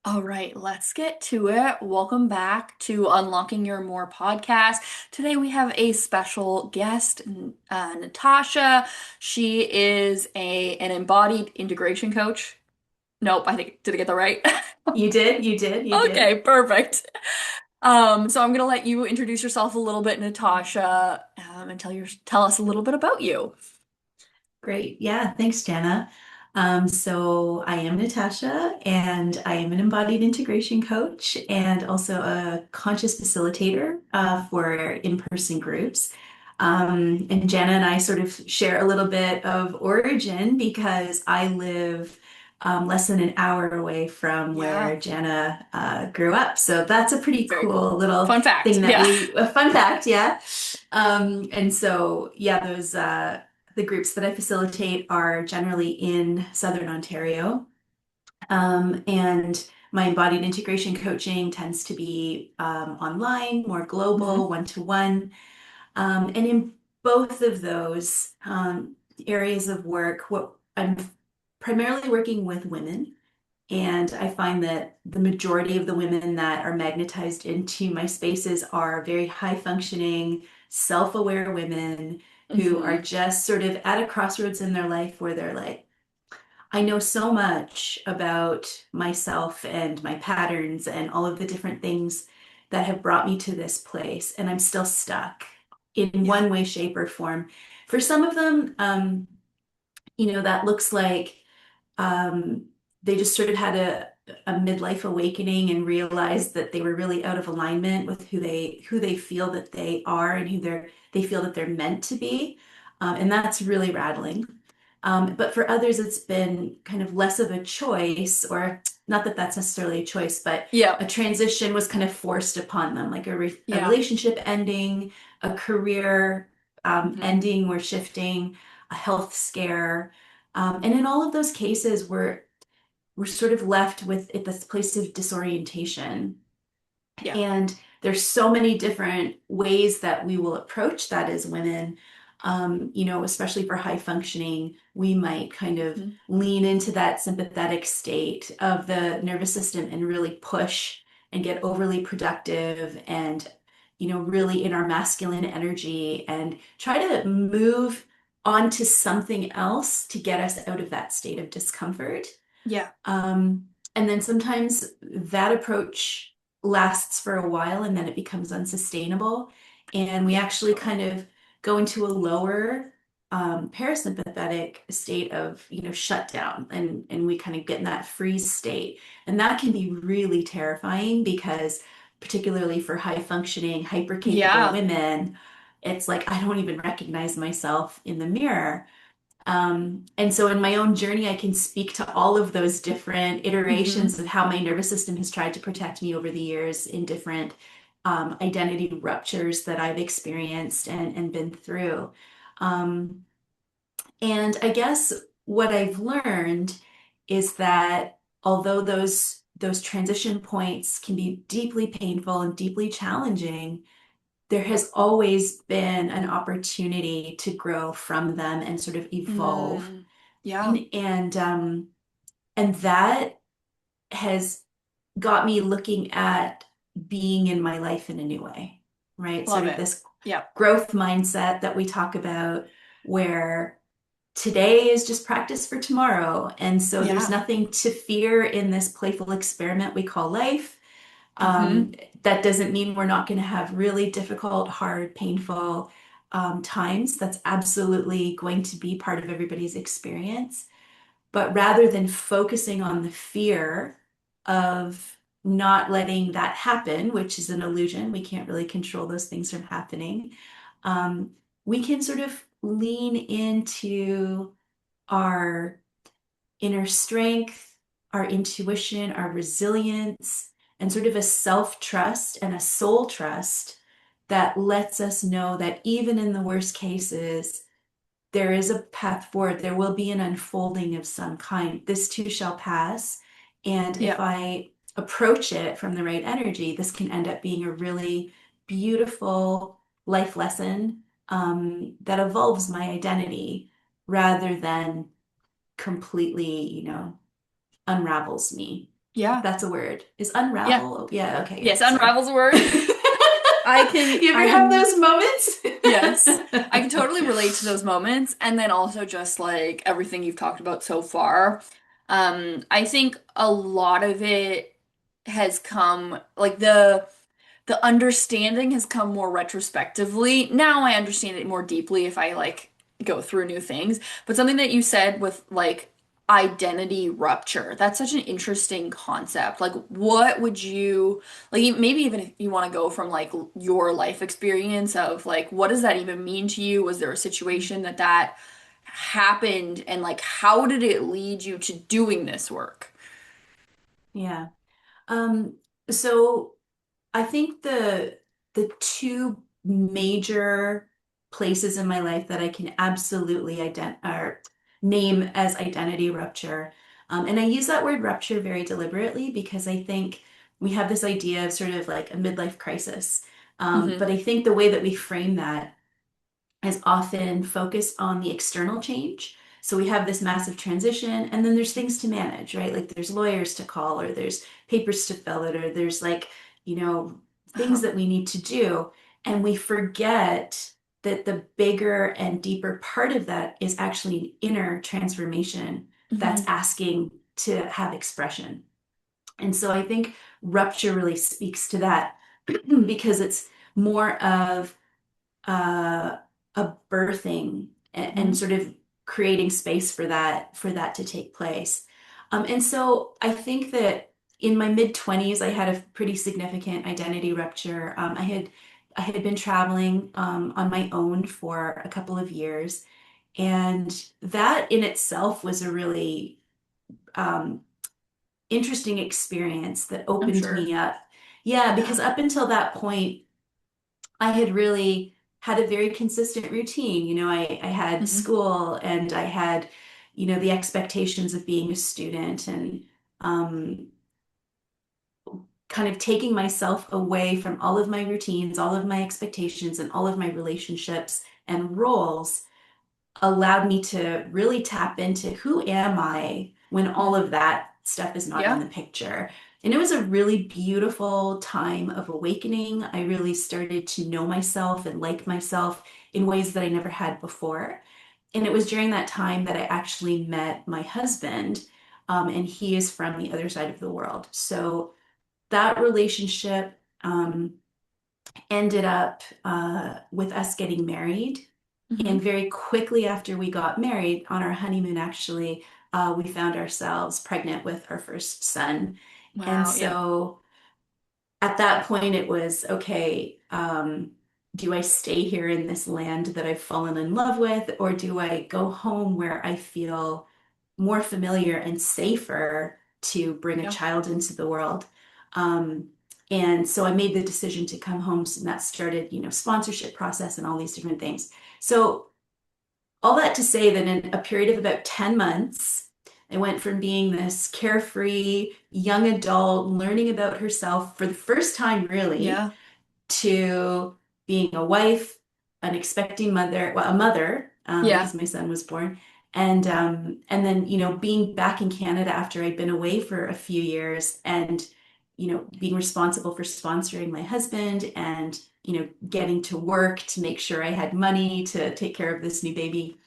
All right, let's get to it. Welcome back to Unlocking Your More podcast. Today we have a special guest, Natasha. She is an embodied integration coach. Nope, I think did I get that right? You did. Okay, perfect. So I'm gonna let you introduce yourself a little bit, Natasha, and tell us a little bit about you. Great. Yeah, thanks, Janna. So I am Natasha, and I am an embodied integration coach and also a conscious facilitator for in-person groups. And Janna and I sort of share a little bit of origin because I live less than an hour away from where Yeah, Janna grew up. So that's a pretty very cool. cool little Fun fact. thing that Yeah. a fun fact, yeah. And so, yeah, those the groups that I facilitate are generally in Southern Ontario. And my embodied integration coaching tends to be online, more global, Mhm. one-to-one. And in both of those areas of work, what I'm primarily working with women. And I find that the majority of the women that are magnetized into my spaces are very high functioning, self-aware women who are Mhm. just sort of at a crossroads in their life where they're like, I know so much about myself and my patterns and all of the different things that have brought me to this place, and I'm still stuck in Yeah. one way, shape, or form. For some of them, that looks like um, they just sort of had a midlife awakening and realized that they were really out of alignment with who they feel that they are and they feel that they're meant to be. And that's really rattling. But for others, it's been kind of less of a choice, or not that that's necessarily a choice, but Yeah. a transition was kind of forced upon them, like a Yeah. relationship ending, a career Mhm. ending or shifting, a health scare. And in all of those cases, we're sort of left with at this place of disorientation. Yeah. And there's so many different ways that we will approach that as women. Especially for high functioning, we might kind of Mhm. lean into that sympathetic state of the nervous system and really push and get overly productive and, really in our masculine energy and try to move on to something else to get us out of that state of discomfort. Yeah. And then sometimes that approach lasts for a while and then it becomes unsustainable. And we Yeah. actually Totally. kind of go into a lower parasympathetic state of, shutdown and we kind of get in that freeze state. And that can be really terrifying because particularly for high functioning, hyper capable Yeah. women, it's like I don't even recognize myself in the mirror. And so in my own journey, I can speak to all of those different Hmm. iterations of how my nervous system has tried to protect me over the years in different identity ruptures that I've experienced and been through. Um, and I guess what I've learned is that although those transition points can be deeply painful and deeply challenging, there has always been an opportunity to grow from them and sort of evolve. Mm. Yeah. And that has got me looking at being in my life in a new way, right? Sort Love of it. this Yeah. growth mindset that we talk about where today is just practice for tomorrow. And so there's Yeah. nothing to fear in this playful experiment we call life. Hmm. Um, that doesn't mean we're not going to have really difficult, hard, painful times. That's absolutely going to be part of everybody's experience. But rather than focusing on the fear of not letting that happen, which is an illusion, we can't really control those things from happening, um, we can sort of lean into our inner strength, our intuition, our resilience, and sort of a self-trust and a soul trust that lets us know that even in the worst cases, there is a path forward. There will be an unfolding of some kind. This too shall pass. And if Yeah. I approach it from the right energy, this can end up being a really beautiful life lesson that evolves my identity rather than completely, unravels me. if Yeah. that's a word. Is Yeah. unravel? Yeah, okay, yeah, Yes, sorry. unravel's a word. You ever I have can, those moments? yes, I can totally relate to those moments. And then also just like everything you've talked about so far. I think a lot of it has come, like the understanding has come more retrospectively. Now I understand it more deeply if I like go through new things. But something that you said with like identity rupture, that's such an interesting concept. Like, what would you like, maybe even if you want to go from like your life experience of like, what does that even mean to you? Was there a situation that happened and like, how did it lead you to doing this work? Yeah. Um, so I think the two major places in my life that I can absolutely name as identity rupture. And I use that word rupture very deliberately because I think we have this idea of sort of like a midlife crisis. Hmm. But I think the way that we frame that is often focused on the external change. So we have this massive transition, and then there's things to manage, right? Like there's lawyers to call, or there's papers to fill out, or there's like, you know, things Uh-huh. that we need to do. And we forget that the bigger and deeper part of that is actually an inner transformation that's Hmm. asking to have expression. And so I think rupture really speaks to that because it's more of uh, a birthing and Hmm. sort of creating space for that to take place. And so I think that in my mid 20s, I had a pretty significant identity rupture. I had been traveling on my own for a couple of years, and that in itself was a really um, interesting experience that I'm opened sure. me up. Yeah, Yeah. because up until that point, I had really had a very consistent routine. You know, I had Hmm. school and I had, you know, the expectations of being a student and um, kind of taking myself away from all of my routines, all of my expectations, and all of my relationships and roles allowed me to really tap into who am I when all of that stuff is not in Yeah. the picture. And it was a really beautiful time of awakening. I really started to know myself and like myself in ways that I never had before. And it was during that time that I actually met my husband, and he is from the other side of the world. So that relationship ended up with us getting married. And Hmm. very quickly after we got married, on our honeymoon, actually, we found ourselves pregnant with our first son. And Wow. Yeah. so at that point, it was okay, do I stay here in this land that I've fallen in love with, or do I go home where I feel more familiar and safer to bring a Yeah. child into the world? Um, and so I made the decision to come home, and that started, you know, sponsorship process and all these different things. So all that to say that in a period of about 10 months, I went from being this carefree young adult learning about herself for the first time, really, Yeah. to being a wife, an expecting mother, well, a mother, Yeah. because my son was born, and then you know being back in Canada after I'd been away for a few years, and you know being responsible for sponsoring my husband, and you know getting to work to make sure I had money to take care of this new baby.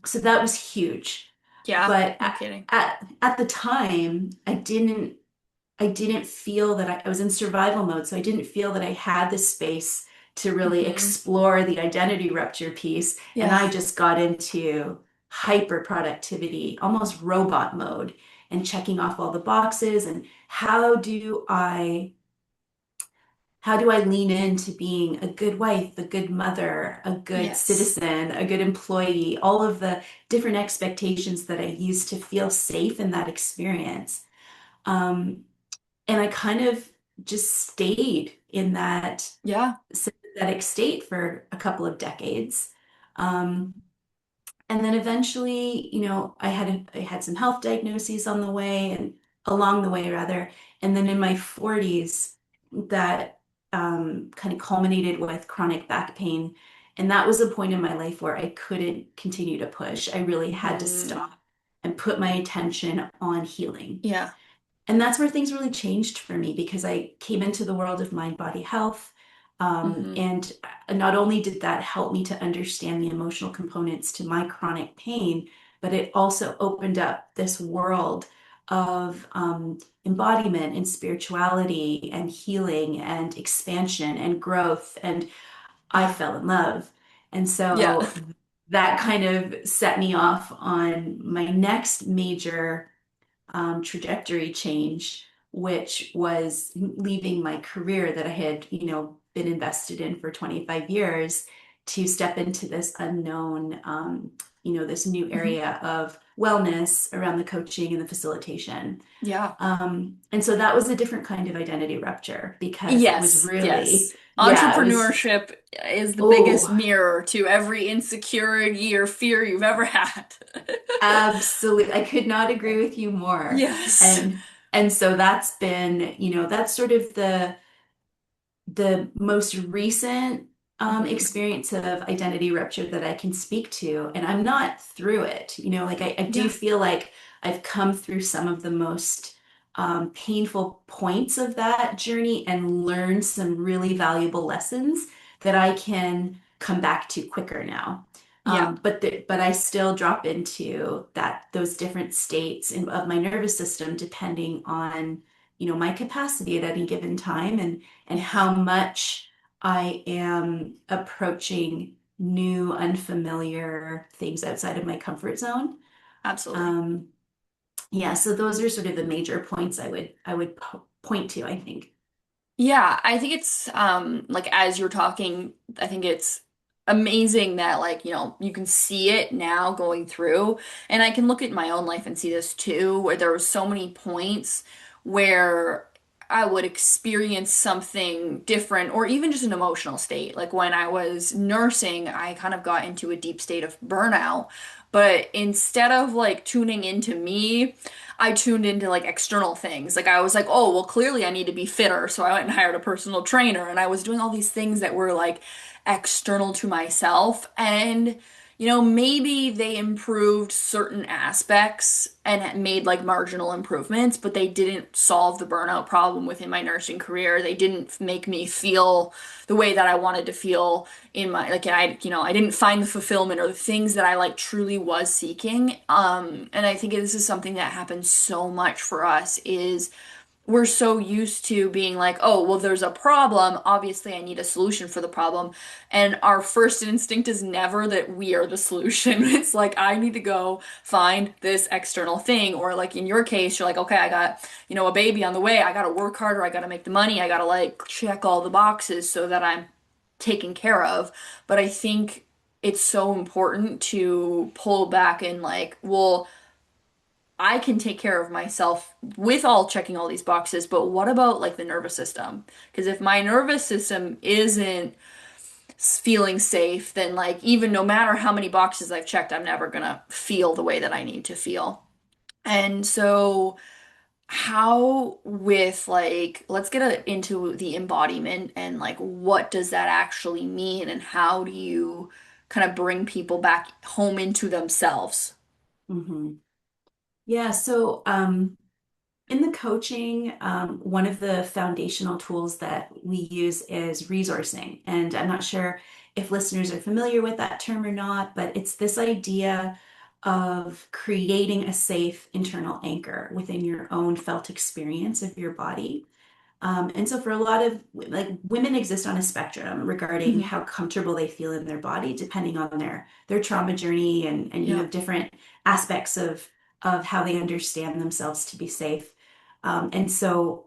So that was huge. Yeah. But No kidding. at the time, I didn't feel that I was in survival mode, so I didn't feel that I had the space to really Hmm. explore the identity rupture piece. And Yeah. I just got into hyper productivity, almost robot mode, and checking off all the boxes. And how do I lean into being a good wife, a good mother, a good Yes. citizen, a good employee, all of the different expectations that I used to feel safe in that experience. Um, and I kind of just stayed in that Yeah. sympathetic state for a couple of decades. Um, and then eventually, you know, I had some health diagnoses on the way and along the way rather. And then in my 40s, that kind of culminated with chronic back pain. And that was a point in my life where I couldn't continue to push. I really had to Mm. stop and put my attention on healing. Yeah. And that's where things really changed for me because I came into the world of mind body health. Hmm. And not only did that help me to understand the emotional components to my chronic pain, but it also opened up this world of embodiment and spirituality and healing and expansion and growth. And I fell in love. And Yeah. so that kind of set me off on my next major trajectory change, which was leaving my career that I had, been invested in for 25 years to step into this unknown, this new Hmm. area of wellness around the coaching and the facilitation. Yeah. And so that was a different kind of identity rupture because it was Yes, really, yes. yeah, it was, Entrepreneurship is the biggest oh, mirror to every insecurity or fear you've ever had. absolutely. I could not agree with you more. Yes. And so that's been, that's sort of the most recent Hmm. experience of identity rupture that I can speak to. And I'm not through it. Like I do Yeah. feel like I've come through some of the most painful points of that journey and learned some really valuable lessons that I can come back to quicker now. Yeah. But I still drop into those different states of my nervous system depending on my capacity at any given time and Yeah. how much I am approaching new, unfamiliar things outside of my comfort zone. Absolutely. Um, yeah, so those are sort of the major points I would point to, I think. Yeah, I think it's like as you're talking, I think it's amazing that like, you can see it now going through. And I can look at my own life and see this too, where there were so many points where I would experience something different or even just an emotional state. Like when I was nursing, I kind of got into a deep state of burnout. But instead of like tuning into me, I tuned into like external things. Like I was like, oh, well, clearly I need to be fitter. So I went and hired a personal trainer and I was doing all these things that were like external to myself. And, maybe they improved certain aspects and made like marginal improvements, but they didn't solve the burnout problem within my nursing career. They didn't make me feel the way that I wanted to feel in my like I didn't find the fulfillment or the things that I like truly was seeking. And I think this is something that happens so much for us is we're so used to being like, oh, well, there's a problem. Obviously, I need a solution for the problem. And our first instinct is never that we are the solution. It's like, I need to go find this external thing. Or, like, in your case, you're like, okay, I got, a baby on the way. I got to work harder. I got to make the money. I got to, like, check all the boxes so that I'm taken care of. But I think it's so important to pull back and, like, well, I can take care of myself with all checking all these boxes, but what about like the nervous system? Because if my nervous system isn't feeling safe, then like even no matter how many boxes I've checked, I'm never gonna feel the way that I need to feel. And so, how with like, let's get into the embodiment and like what does that actually mean, and how do you kind of bring people back home into themselves? Hmm. Yeah, so in the coaching, one of the foundational tools that we use is resourcing. And I'm not sure if listeners are familiar with that term or not, but it's this idea of creating a safe internal anchor within your own felt experience of your body. And so for a lot of like women exist on a spectrum regarding Hmm. how comfortable they feel in their body, depending on their trauma journey and Yeah. different aspects of how they understand themselves to be safe. And so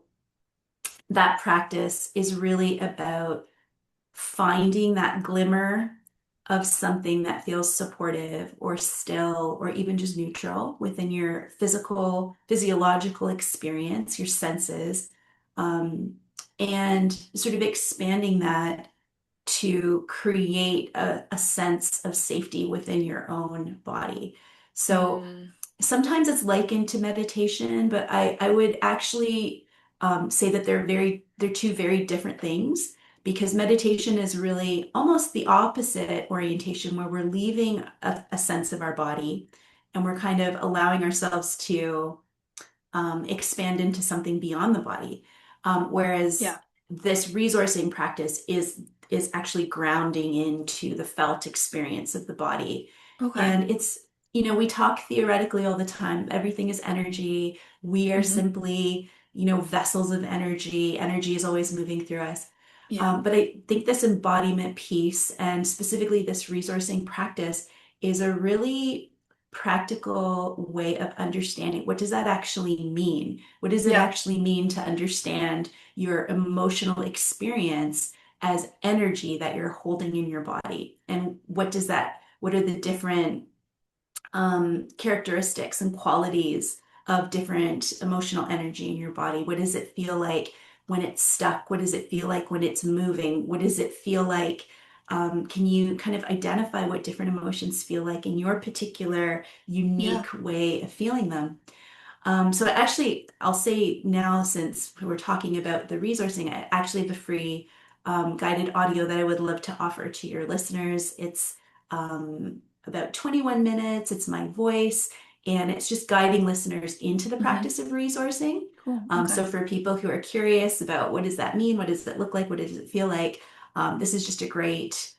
that practice is really about finding that glimmer of something that feels supportive or still or even just neutral within your physiological experience, your senses, um, and sort of expanding that to create a sense of safety within your own body. So Mm. sometimes it's likened to meditation, but I would actually say that they're two very different things because meditation is really almost the opposite orientation where we're leaving a sense of our body and we're kind of allowing ourselves to expand into something beyond the body. Whereas Yeah. this resourcing practice is actually grounding into the felt experience of the body. Okay. And it's, we talk theoretically all the time. Everything is energy. We are Hmm. simply, vessels of energy. Energy is always moving through us. Yeah. But I think this embodiment piece and specifically this resourcing practice is a really practical way of understanding what does that actually mean? What does it Yeah. actually mean to understand your emotional experience as energy that you're holding in your body? And what are the different characteristics and qualities of different emotional energy in your body? What does it feel like when it's stuck? What does it feel like when it's moving? What does it feel like? Can you kind of identify what different emotions feel like in your particular Yeah. unique way of feeling them? So actually, I'll say now, since we're talking about the resourcing, I actually have a free guided audio that I would love to offer to your listeners. It's about 21 minutes. It's my voice, and it's just guiding listeners into the Hmm. practice of resourcing. Cool. Okay. So for people who are curious about what does that mean, what does it look like, what does it feel like, this is just a great,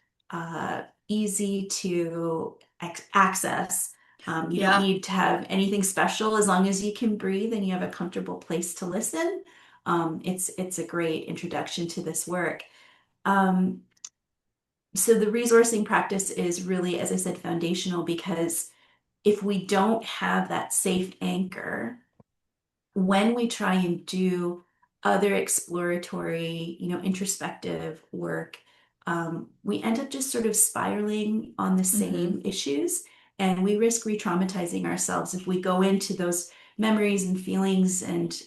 easy to access. You don't Yeah. need to have anything special as long as you can breathe and you have a comfortable place to listen. It's a great introduction to this work. Um, so the resourcing practice is really, as I said, foundational because if we don't have that safe anchor, when we try and do other exploratory, introspective work, we end up just sort of spiraling on the Hmm. same issues, and we risk re-traumatizing ourselves if we go into those memories and feelings and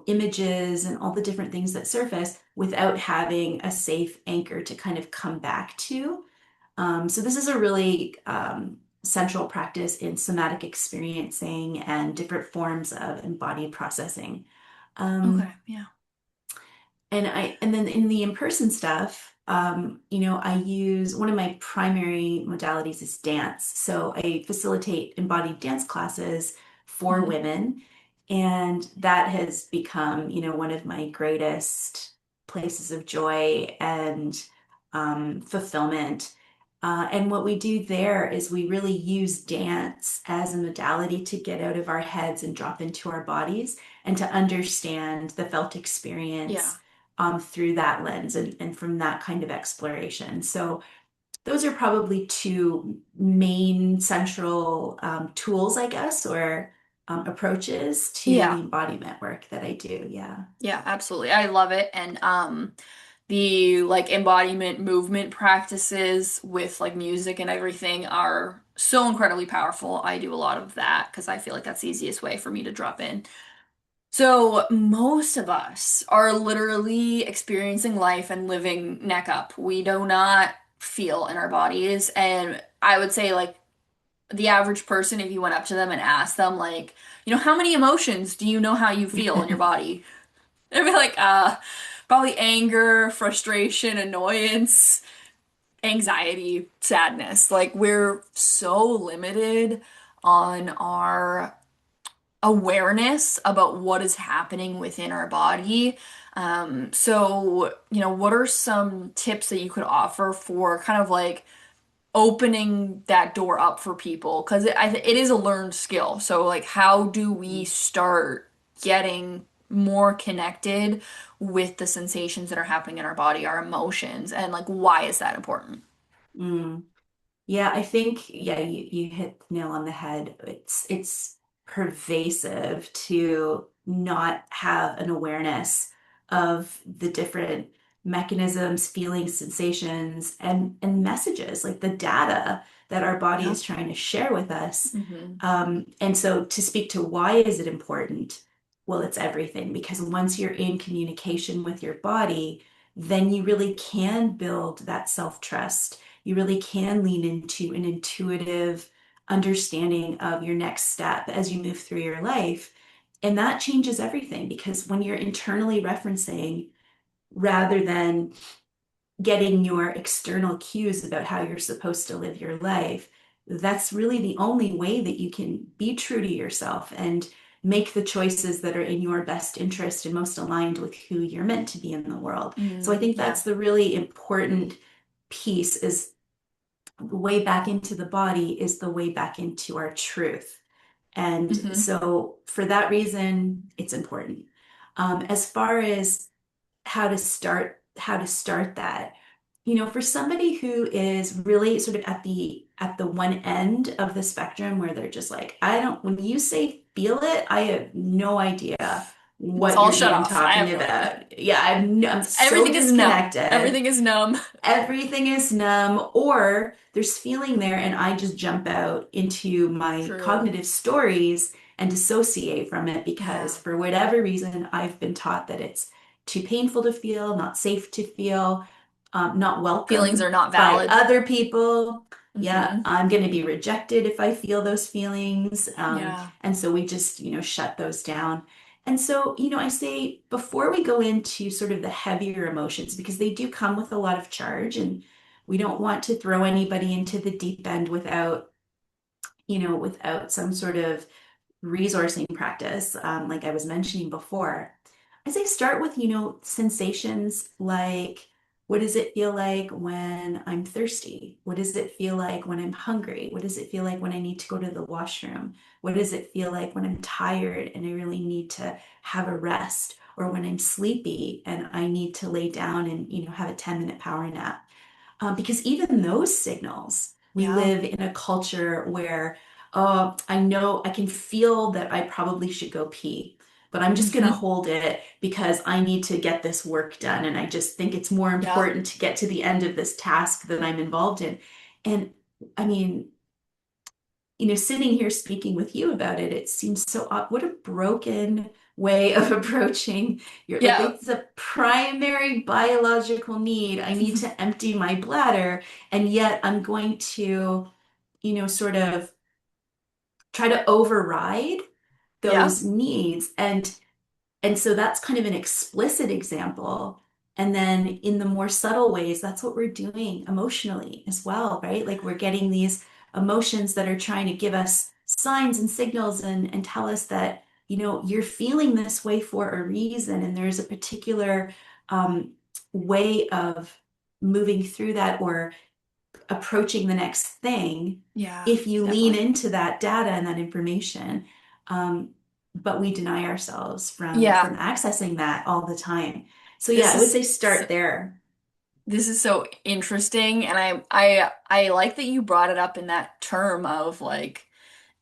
images and all the different things that surface without having a safe anchor to kind of come back to. So this is a really central practice in somatic experiencing and different forms of embodied processing. Okay. Um, Yeah. and then in the in-person stuff, I use one of my primary modalities is dance. So I facilitate embodied dance classes for Hmm. women, and that has become, one of my greatest places of joy and fulfillment. And what we do there is we really use dance as a modality to get out of our heads and drop into our bodies and to understand the felt Yeah. experience through that lens and from that kind of exploration. So those are probably two main central tools, I guess, or approaches to the Yeah. embodiment work that I do. Yeah. Yeah, absolutely. I love it. And the like embodiment movement practices with like music and everything are so incredibly powerful. I do a lot of that because I feel like that's the easiest way for me to drop in. So most of us are literally experiencing life and living neck up. We do not feel in our bodies. And I would say like the average person, if you went up to them and asked them like, how many emotions do you know how you feel in your body? They'd be like, probably anger, frustration, annoyance, anxiety, sadness. Like, we're so limited on our awareness about what is happening within our body. So, what are some tips that you could offer for kind of like opening that door up for people? Because it is a learned skill. So, like, how do we start getting more connected with the sensations that are happening in our body, our emotions, and like, why is that important? Mm. Yeah, I think you hit the nail on the head. It's pervasive to not have an awareness of the different mechanisms, feelings, sensations, and messages, like the data that our body Yeah. is trying to share with us. Hmm. And so to speak to why is it important? Well, it's everything because once you're in communication with your body, then you really can build that self-trust. You really can lean into an intuitive understanding of your next step as you move through your life. And that changes everything because when you're internally referencing rather than getting your external cues about how you're supposed to live your life, that's really the only way that you can be true to yourself and make the choices that are in your best interest and most aligned with who you're meant to be in the world. So I think Yeah. that's the really important piece, is the way back into the body is the way back into our truth. And Hmm. so for that reason, it's important. As far as how to start that, for somebody who is really sort of at the one end of the spectrum where they're just like, I don't, when you say feel it, I have no idea It's what all you're shut even off. I talking have no idea. about. Yeah, I'm so Everything is numb. disconnected. Everything is numb. Everything is numb, or there's feeling there, and I just jump out into my True. cognitive stories and dissociate from it because, Yeah. for whatever reason, I've been taught that it's too painful to feel, not safe to feel, not Feelings are welcome not by valid. other people. Yeah, Hmm. I'm going to be rejected if I feel those feelings. Yeah. And so we just, shut those down. And so, I say before we go into sort of the heavier emotions, because they do come with a lot of charge, and we don't want to throw anybody into the deep end without some sort of resourcing practice, like I was mentioning before. I say start with, sensations like, what does it feel like when I'm thirsty? What does it feel like when I'm hungry? What does it feel like when I need to go to the washroom? What does it feel like when I'm tired and I really need to have a rest? Or when I'm sleepy and I need to lay down and, have a 10-minute power nap? Because even those signals, we Yeah. live in a culture where, I know I can feel that I probably should go pee, but I'm just going to Hmm. hold it because I need to get this work done. And I just think it's more Yeah. important to get to the end of this task that I'm involved in. And I mean, sitting here speaking with you about it, it seems so odd. What a broken way of approaching your, like, Yeah. it's a primary biological need. I need to empty my bladder, and yet I'm going to, sort of try to override Yeah. those needs. And so that's kind of an explicit example. And then in the more subtle ways, that's what we're doing emotionally as well, right? Like, we're getting these emotions that are trying to give us signs and signals, and tell us that, you're feeling this way for a reason. And there's a particular way of moving through that, or approaching the next thing, Yeah. if you lean Definitely. into that data and that information. Um, but we deny ourselves from Yeah. accessing that all the time. So yeah, This I would is say start there. this is so interesting, and I like that you brought it up in that term of like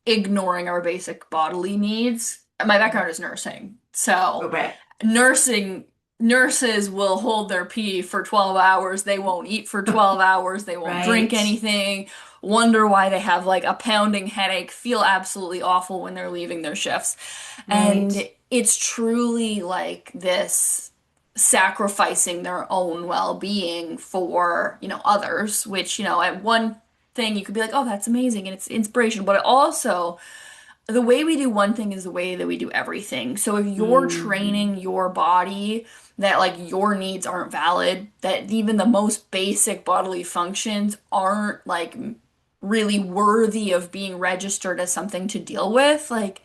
ignoring our basic bodily needs. My background is nursing. Oh, So, right. nursing nurses will hold their pee for 12 hours. They won't eat for 12 hours. They won't drink Right. anything. Wonder why they have like a pounding headache, feel absolutely awful when they're leaving their shifts. Right. And it's truly like this sacrificing their own well-being for, others, which, at one thing you could be like, oh, that's amazing and it's inspirational, but it also the way we do one thing is the way that we do everything. So if you're Hmm. training your body that like your needs aren't valid, that even the most basic bodily functions aren't like really worthy of being registered as something to deal with, like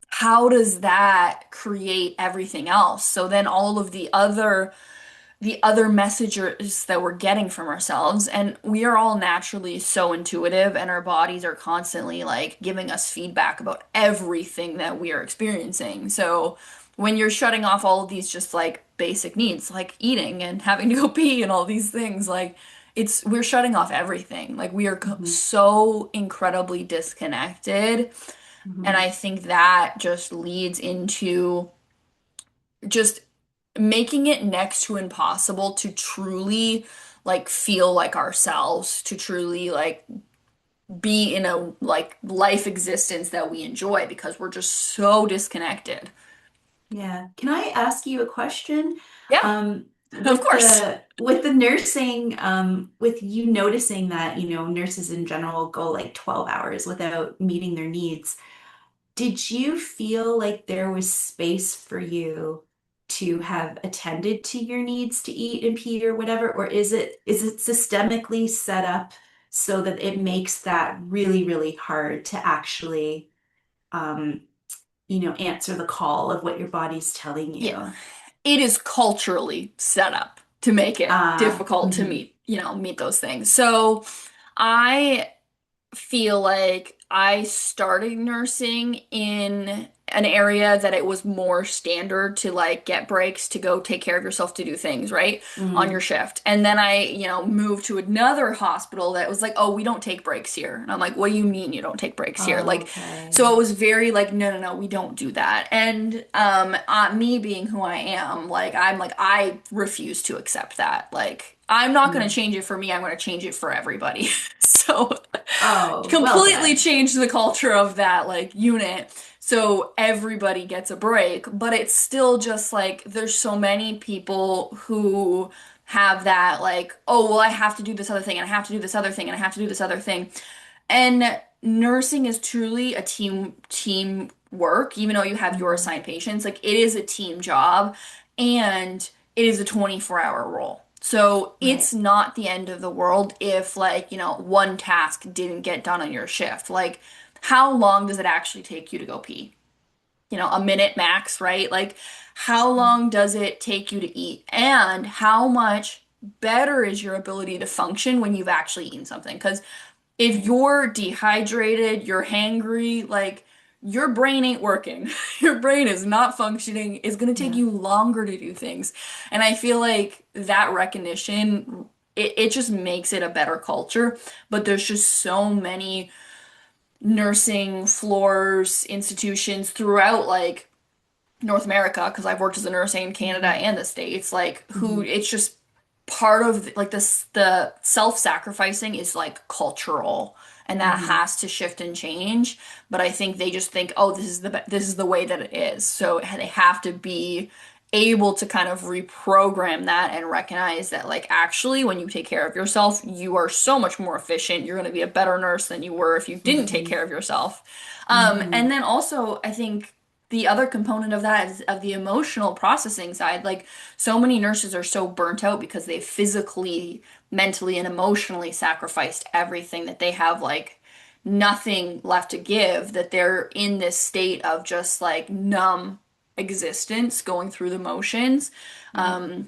how does that create everything else? So then all of the other messages that we're getting from ourselves, and we are all naturally so intuitive, and our bodies are constantly like giving us feedback about everything that we are experiencing. So when you're shutting off all of these just like basic needs like eating and having to go pee and all these things, like we're shutting off everything, like we are Hmm. so incredibly disconnected. And Hmm. I think that just leads into just making it next to impossible to truly like feel like ourselves, to truly like be in a like life existence that we enjoy because we're just so disconnected. Yeah. Can I ask you a question? Yeah, of With course. the nursing, with you noticing that, nurses in general go like 12 hours without meeting their needs, did you feel like there was space for you to have attended to your needs to eat and pee or whatever? Or is it systemically set up so that it makes that really, really hard to actually, um, answer the call of what your body's telling Yeah. you. It is culturally set up to make it difficult to Mhm. meet those things. So I feel like I started nursing in an area that it was more standard to like get breaks to go take care of yourself to do things, right? On your Mm. shift. And then I moved to another hospital that was like, "Oh, we don't take breaks here." And I'm like, "What do you mean you don't take breaks here?" Like, so it Okay. was very like, "No, no, no, we don't do that." And me being who I am, like I'm like I refuse to accept that. Like, I'm not going to Mm. change it for me. I'm going to change it for everybody. So Oh, well completely done. changed the culture of that like unit so everybody gets a break, but it's still just like there's so many people who have that like, oh well, I have to do this other thing and I have to do this other thing and I have to do this other thing. And nursing is truly a team work, even though you have your Mhm. assigned patients, like it is a team job and it is a 24-hour role. So it's Right. not the end of the world if like one task didn't get done on your shift. Like how long does it actually take you to go pee? A minute max, right? Like how long does it take you to eat? And how much better is your ability to function when you've actually eaten something? Because if Right. you're dehydrated, you're hangry, like your brain ain't working. Your brain is not functioning. It's going to take Yeah. you longer to do things. And I feel like that recognition, it just makes it a better culture. But there's just so many nursing floors, institutions throughout like North America, because I've worked as a nurse in Canada Hmm. and the States, like who Hmm. it's just part of like this the self-sacrificing is like cultural and that Hmm. has to shift and change. But I think they just think, oh, this is the way that it is. So they have to be able to kind of reprogram that and recognize that like actually when you take care of yourself, you are so much more efficient. You're going to be a better nurse than you were if you didn't take Hmm. care of yourself. And Hmm. then also I think the other component of that is of the emotional processing side. Like so many nurses are so burnt out because they physically, mentally, and emotionally sacrificed everything that they have like nothing left to give, that they're in this state of just like numb existence going through the motions. Right.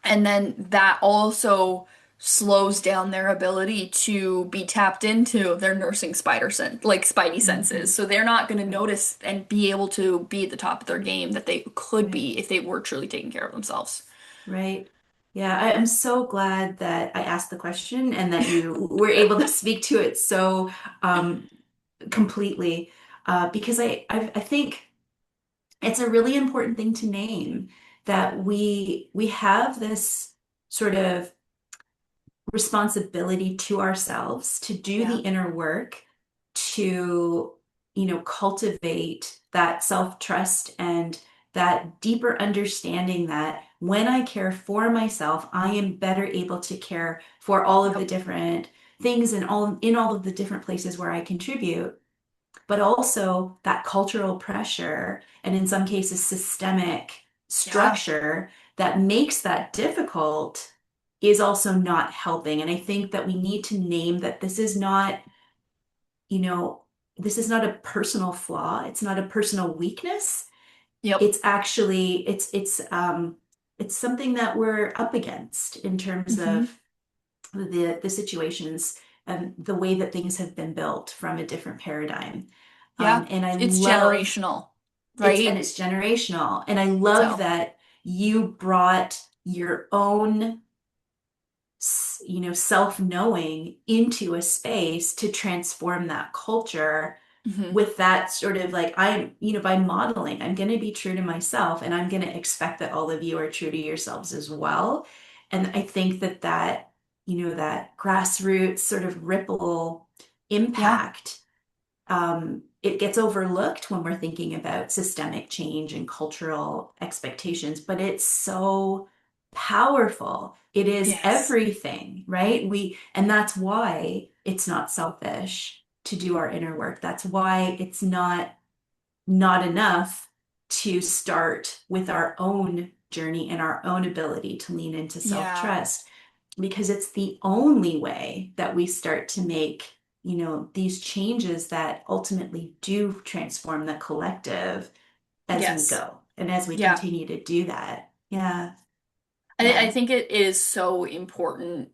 And then that also slows down their ability to be tapped into their nursing like spidey senses. Hmm. So they're not going to Right. notice and be able to be at the top of their game that they could Right. be if they were truly taking care of themselves. Right. Yeah, I'm so glad that I asked the question and that you were able to speak to it so um, completely, because I think it's a really important thing to name that we have this sort of responsibility to ourselves to do the Yeah. inner work to cultivate that self-trust and that deeper understanding that when I care for myself, I am better able to care for all of the Yep. different things and all of the different places where I contribute, but also that cultural pressure and in some cases systemic Yeah. structure that makes that difficult is also not helping. And I think that we need to name that you know, this is not a personal flaw. It's not a personal weakness. Yep. It's actually it's something that we're up against in terms Hmm. of the situations and the way that things have been built from a different paradigm. Yeah. And I It's love generational, and right? it's generational. And I love So, that you brought your own, self-knowing into a space to transform that culture hmm. with that sort of like, by modeling, I'm going to be true to myself and I'm going to expect that all of you are true to yourselves as well. And I think that grassroots sort of ripple Yeah. impact, it gets overlooked when we're thinking about systemic change and cultural expectations, but it's so powerful. It is Yes. everything, right? And that's why it's not selfish to do our inner work. That's why it's not enough to start with our own journey and our own ability to lean into Yeah. self-trust, because it's the only way that we start to make these changes that ultimately do transform the collective as we Yes. go and as we Yeah. continue to do that. Yeah. I Yeah. think it is so important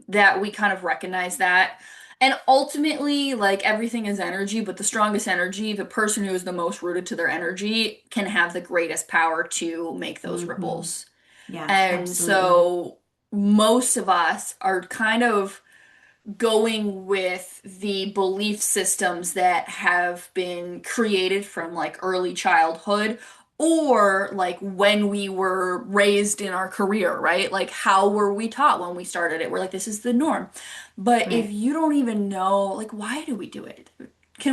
that we kind of recognize that. And ultimately, like everything is energy, but the strongest energy, the person who is the most rooted to their energy, can have the greatest power to make those Hmm. ripples. Yeah, And absolutely. so most of us are kind of going with the belief systems that have been created from like early childhood or like when we were raised in our career, right? Like how were we taught when we started it? We're like, this is the norm. But if Right. you don't even know, like, why do we do it?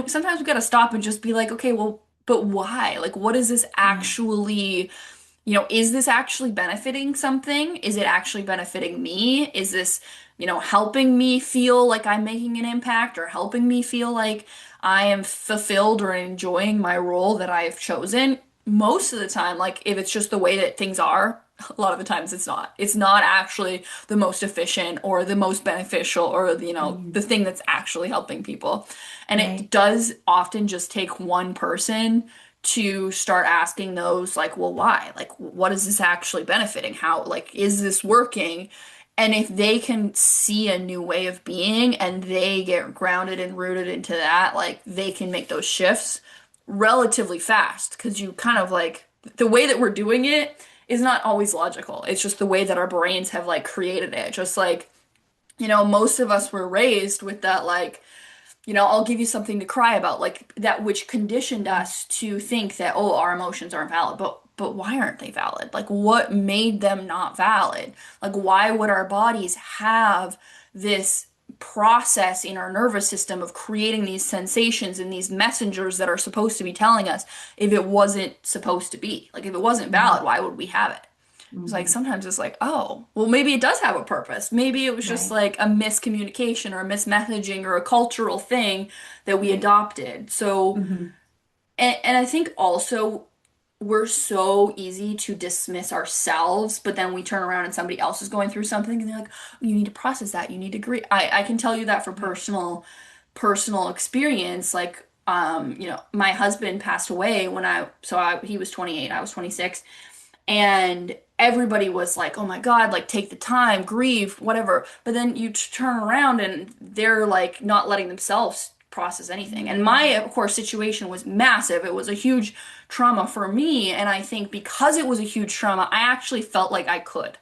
Sometimes we gotta stop and just be like, okay, well, but why? Like, what is this Yeah. actually? Is this actually benefiting something? Is it actually benefiting me? Is this, helping me feel like I'm making an impact or helping me feel like I am fulfilled or enjoying my role that I have chosen? Most of the time, like if it's just the way that things are, a lot of the times it's not. It's not actually the most efficient or the most beneficial or, the Mhm. thing that's actually helping people. And it Right. does often just take one person to start asking those like, well, why? Like, what is this actually benefiting? How, like, is this working? And if they can see a new way of being and they get grounded and rooted into that, like, they can make those shifts relatively fast because you kind of like the way that we're doing it is not always logical. It's just the way that our brains have like created it. Just like, most of us were raised with that, like, I'll give you something to cry about, like that, which conditioned us to think that, oh, our emotions aren't valid. But why aren't they valid? Like, what made them not valid? Like, why would our bodies have this process in our nervous system of creating these sensations and these messengers that are supposed to be telling us if it wasn't supposed to be? Like, if it wasn't valid, Hmm. why would we have it? It's like Hmm. sometimes it's like, oh, well, maybe it does have a purpose. Maybe it was just Right. like a miscommunication or a mismessaging or a cultural thing that we Right. adopted. So, Hmm. and I think also we're so easy to dismiss ourselves, but then we turn around and somebody else is going through something and they're like, "Oh, you need to process that. You need to agree." I can tell you that for Right. personal experience. Like, my husband passed away he was 28, I was 26. And everybody was like, oh my God, like take the time, grieve, whatever. But then you turn around and they're like not letting themselves process anything. And my, Mm. of course, situation was massive. It was a huge trauma for me. And I think because it was a huge trauma, I actually felt like I could.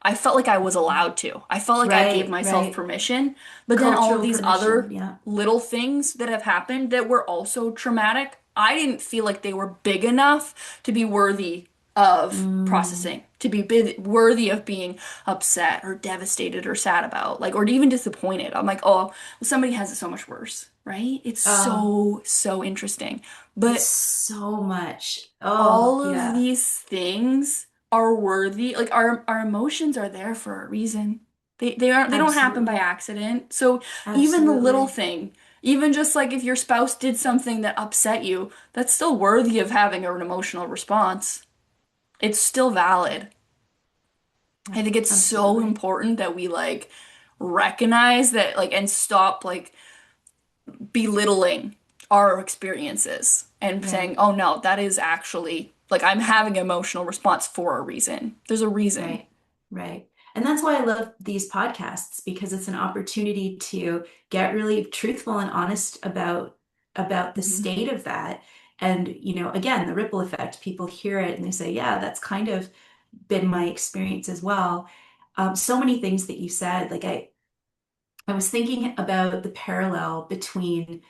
I felt like I was allowed to. I felt like I gave Right. myself Right. permission. But then all of Cultural these permission. other Yeah. little things that have happened that were also traumatic, I didn't feel like they were big enough to be worthy of Mm. processing, to be worthy of being upset or devastated or sad about, like, or even disappointed. I'm like, oh, well, somebody has it so much worse, right? It's Oh, so, so interesting. it's But so much. Oh, all of yeah. these things are worthy. Like our emotions are there for a reason. They don't happen by Absolutely. accident. So even the little Absolutely. thing, even just like if your spouse did something that upset you, that's still worthy of having an emotional response. It's still valid. Yeah, I think it's so absolutely. important that we like recognize that, like, and stop like belittling our experiences and Yeah. saying, oh no, that is actually like I'm having an emotional response for a reason. There's a reason. Right, right. And that's why I love these podcasts because it's an opportunity to get really truthful and honest about the Mhm. state of that. And, again, the ripple effect, people hear it and they say, yeah, that's kind of been my experience as well. So many things that you said, like I was thinking about the parallel between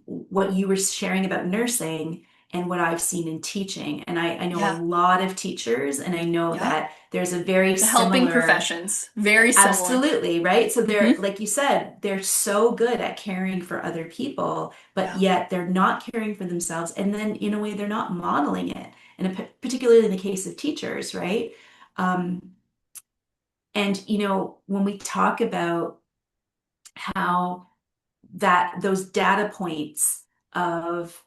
what you were sharing about nursing and what I've seen in teaching. And I know a Yeah. lot of teachers, and I know Yeah. that there's a very The helping similar, professions. Very similar. absolutely, right? So they're, Hmm. like you said, they're so good at caring for other people, but Yeah. yet they're not caring for themselves. And then, in a way, they're not modeling it. And particularly in the case of teachers, right? Um, and, when we talk about how those data points of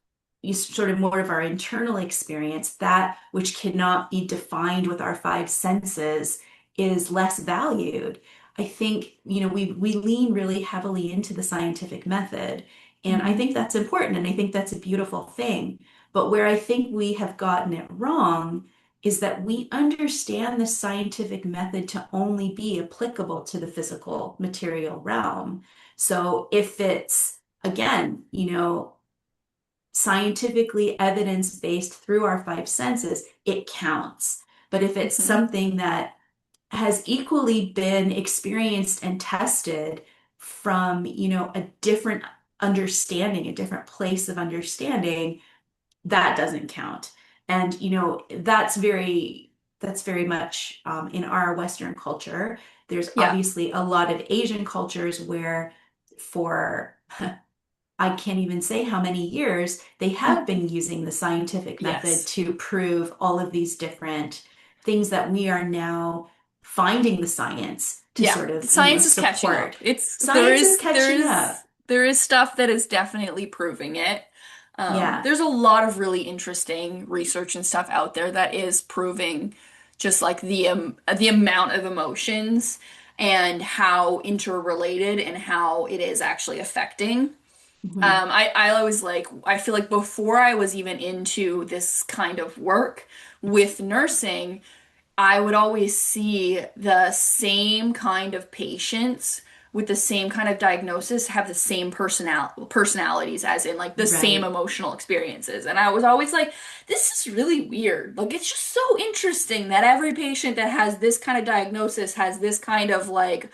sort of more of our internal experience, that which cannot be defined with our five senses, is less valued. I think, we lean really heavily into the scientific method. And I Hmm. think that's important and I think that's a beautiful thing. But where I think we have gotten it wrong is that we understand the scientific method to only be applicable to the physical material realm. So if it's, again, scientifically evidence-based through our five senses, it counts. But if it's Hmm. something that has equally been experienced and tested from, a different understanding, a different place of understanding, that doesn't count. And, that's very much in our Western culture. There's Yeah. obviously a lot of Asian cultures where for I can't even say how many years they have been using the scientific method Yes. to prove all of these different things that we are now finding the science to Yeah, sort the of, science is catching up. support. It's there Science is is there catching is up. there is stuff that is definitely proving it. Yeah. There's a lot of really interesting research and stuff out there that is proving just like the amount of emotions and how interrelated and how it is actually affecting. Hmm. I always like I feel like before I was even into this kind of work with nursing. I would always see the same kind of patients with the same kind of diagnosis have the same personalities, as in like the same Right. emotional experiences. And I was always like, this is really weird. Like it's just so interesting that every patient that has this kind of diagnosis has this kind of like,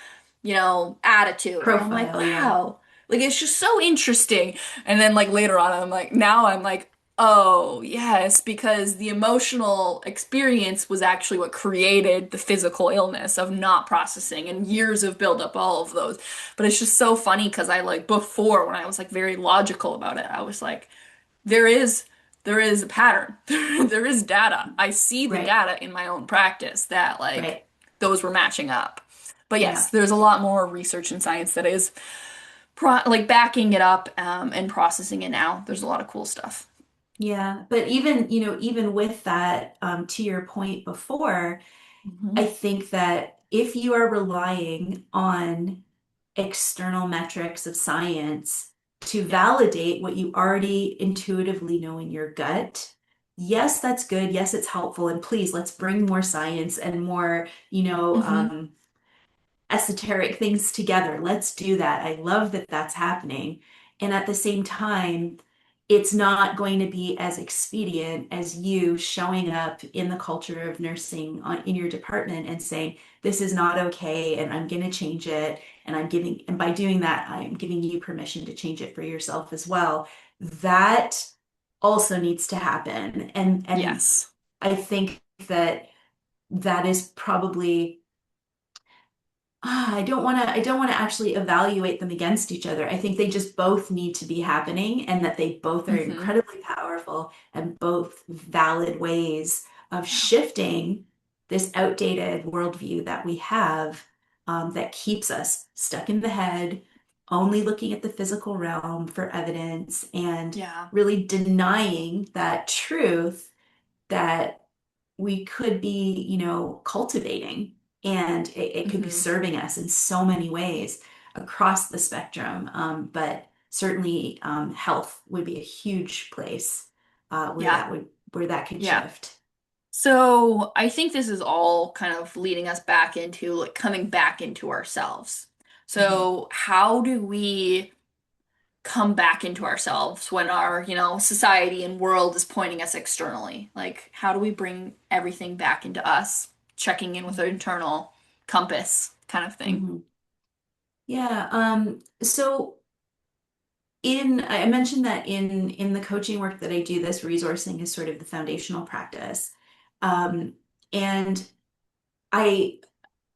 attitude. And I'm like, Profile, yeah. wow. Like it's just so interesting. And then like later on I'm like now I'm like, oh, yes, because the emotional experience was actually what created the physical illness of not processing and years of buildup, all of those. But it's just so funny because I like before when I was like very logical about it, I was like, there is there is a pattern. There is data. I see the Right. data in my own practice that like Right. those were matching up. But yes, Yeah. there's a lot more research and science that is like backing it up and processing it now. There's a lot of cool stuff. Yeah. But even with that, to your point before, I Hmm. think that if you are relying on external metrics of science to Yeah. validate what you already intuitively know in your gut, yes, that's good. Yes, it's helpful. And please, let's bring more science and more, Hmm. esoteric things together. Let's do that. I love that that's happening. And at the same time, it's not going to be as expedient as you showing up in the culture of nursing in your department and saying, this is not okay, and I'm going to change it. And by doing that, I'm giving you permission to change it for yourself as well. That also needs to happen. And Yes. I think that that is probably I don't want to actually evaluate them against each other. I think they just both need to be happening and that they both are Hmm. incredibly powerful and both valid ways of Yeah. shifting this outdated worldview that we have, that keeps us stuck in the head, only looking at the physical realm for evidence and Yeah. really denying that truth that we could be, cultivating, and it could be Hmm. serving us in so many ways across the spectrum. But certainly, health would be a huge place Yeah. where that could Yeah. shift. So I think this is all kind of leading us back into like coming back into ourselves. Mhm. So how do we come back into ourselves when our, society and world is pointing us externally? Like, how do we bring everything back into us, checking in with our internal compass kind of thing? Mhm. Yeah. So I mentioned that in the coaching work that I do, this resourcing is sort of the foundational practice. Um, and I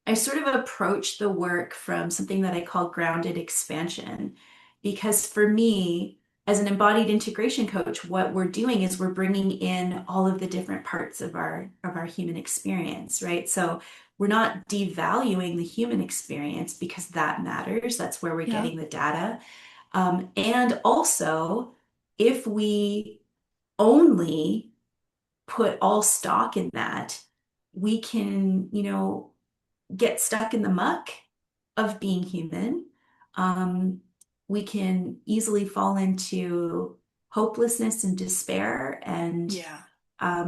I sort of approach the work from something that I call grounded expansion. Because for me, as an embodied integration coach, what we're doing is we're bringing in all of the different parts of our human experience, right? So we're not devaluing the human experience because that matters. That's where we're Yeah. getting the data. And also, if we only put all stock in that, we can, get stuck in the muck of being human. Um, we can easily fall into hopelessness and despair and Yeah.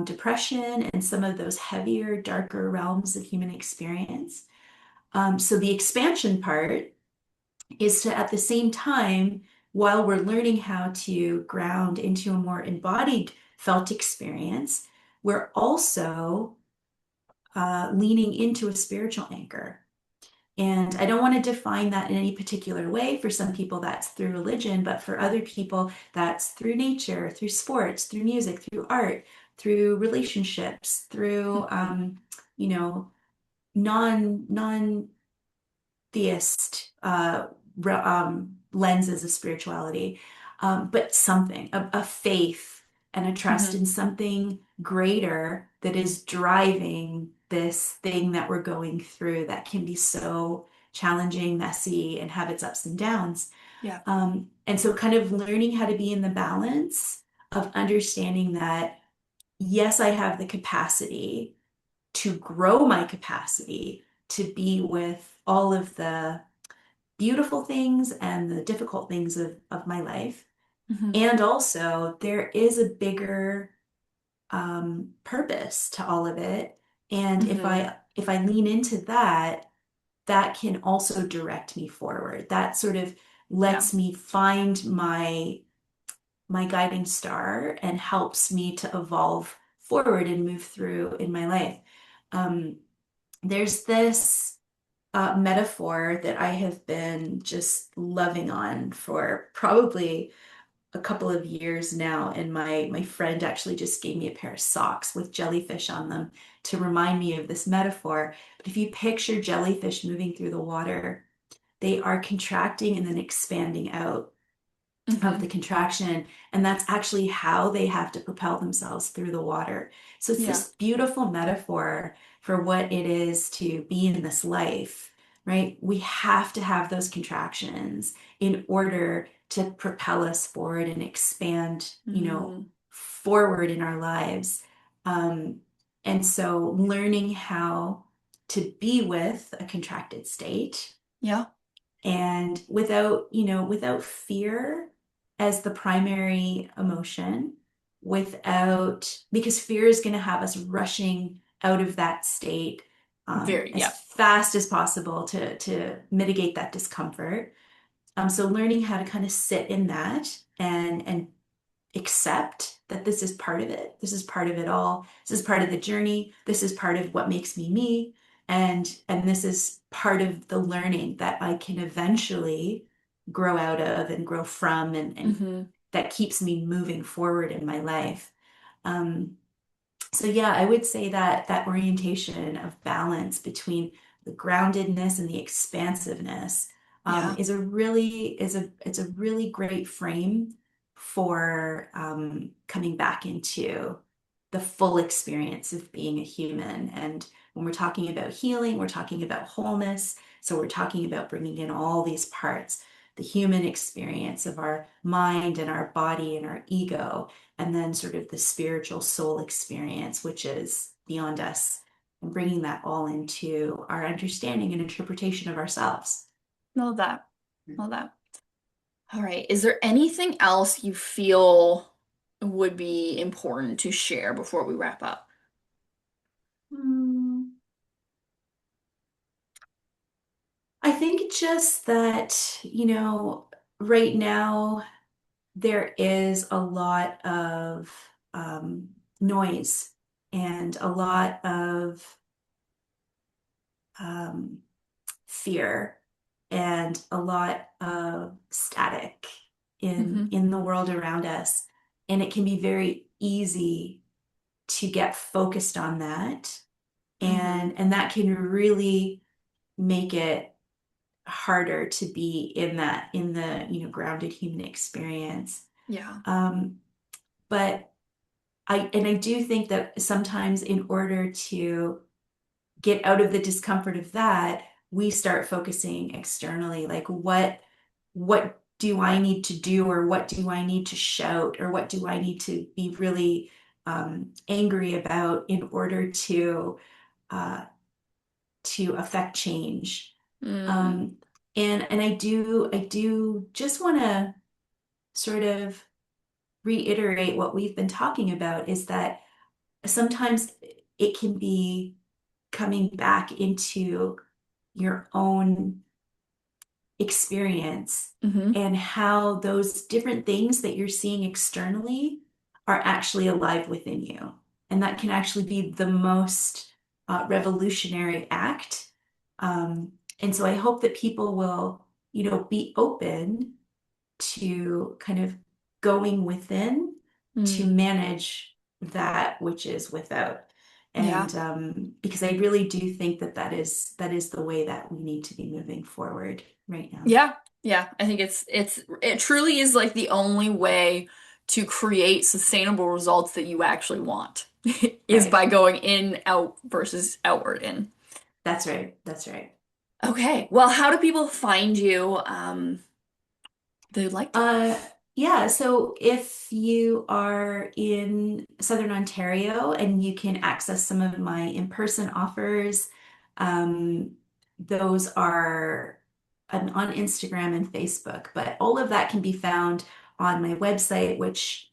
depression and some of those heavier, darker realms of human experience. So the expansion part is to, at the same time, while we're learning how to ground into a more embodied felt experience, we're also leaning into a spiritual anchor. And I don't want to define that in any particular way. For some people, that's through religion, but for other people, that's through nature, through sports, through music, through art, through relationships, through Hmm. you know, non theist lenses of spirituality, but something, a faith and a trust Hmm. in something greater that is driving this thing that we're going through that can be so challenging, messy, and have its ups and downs. Yeah. And so, kind of learning how to be in the balance of understanding that, yes, I have the capacity to grow my capacity to be with all of the beautiful things and the difficult things of my life. Hmm. And also, there is a bigger purpose to all of it. And Hmm. if I lean into that, that can also direct me forward. That sort of Yeah. lets me find my guiding star and helps me to evolve forward and move through in my life. Um, there's this metaphor that I have been just loving on for probably a couple of years now. And my friend actually just gave me a pair of socks with jellyfish on them to remind me of this metaphor. But if you picture jellyfish moving through the water, they are contracting and then expanding out of the Hmm. contraction. And that's actually how they have to propel themselves through the water. So it's Yeah. this beautiful metaphor for what it is to be in this life, right? We have to have those contractions in order to propel us forward and expand, Hmm. forward in our lives. Um, and so learning how to be with a contracted state Yeah. and without fear as the primary emotion, without because fear is going to have us rushing out of that state Very, as yeah. fast as possible to mitigate that discomfort. So learning how to kind of sit in that and accept that this is part of it. This is part of it all. This is part of the journey. This is part of what makes me me. And this is part of the learning that I can eventually grow out of and grow from and Hmm. that keeps me moving forward in my life. Um, so yeah, I would say that that orientation of balance between the groundedness and the expansiveness Yeah. it's a really great frame for coming back into the full experience of being a human. And when we're talking about healing, we're talking about wholeness. So we're talking about bringing in all these parts, the human experience of our mind and our body and our ego, and then sort of the spiritual soul experience, which is beyond us, and bringing that all into our understanding and interpretation of ourselves. Know that. Know that. All right. Is there anything else you feel would be important to share before we wrap up? Hmm. I think just that, right now there is a lot of noise and a lot of um, fear and a lot of static in Hmm. in the world around us, and it can be very easy to get focused on that, Hmm. and that can really make it harder to be in the grounded human experience. Yeah. um, but I do think that sometimes in order to get out of the discomfort of that, we start focusing externally, like what do I need to do, or what do I need to shout, or what do I need to be really angry about in order uh, to affect change. Mm, Um, and I do just want to sort of reiterate what we've been talking about is that sometimes it can be coming back into your own experience hmm and how those different things that you're seeing externally are actually alive within you. And that can actually be the most revolutionary act. And so I hope that people will, be open to kind of going within to Mm, manage that which is without. yeah. And because I really do think that that is the way that we need to be moving forward right now. Yeah. Yeah. I think it truly is like the only way to create sustainable results that you actually want is Right. by going in, out versus outward in. That's right. That's right. Okay. Well, how do people find you? They'd like to. Uh, yeah, so if you are in Southern Ontario and you can access some of my in-person offers, um, those are on Instagram and Facebook, but all of that can be found on my website, which,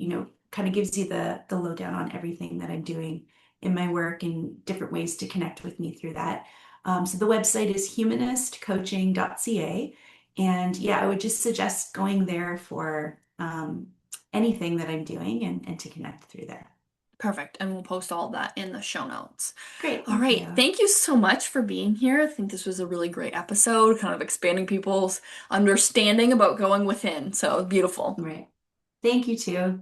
kind of gives you the lowdown on everything that I'm doing in my work and different ways to connect with me through that. So the website is humanistcoaching.ca. And yeah, I would just suggest going there for anything that I'm doing and to connect through there. Perfect. And we'll post all of that in the show notes. Great, All thank right. you. Thank you so much for being here. I think this was a really great episode, kind of expanding people's understanding about going within. So beautiful. Right. Thank you too.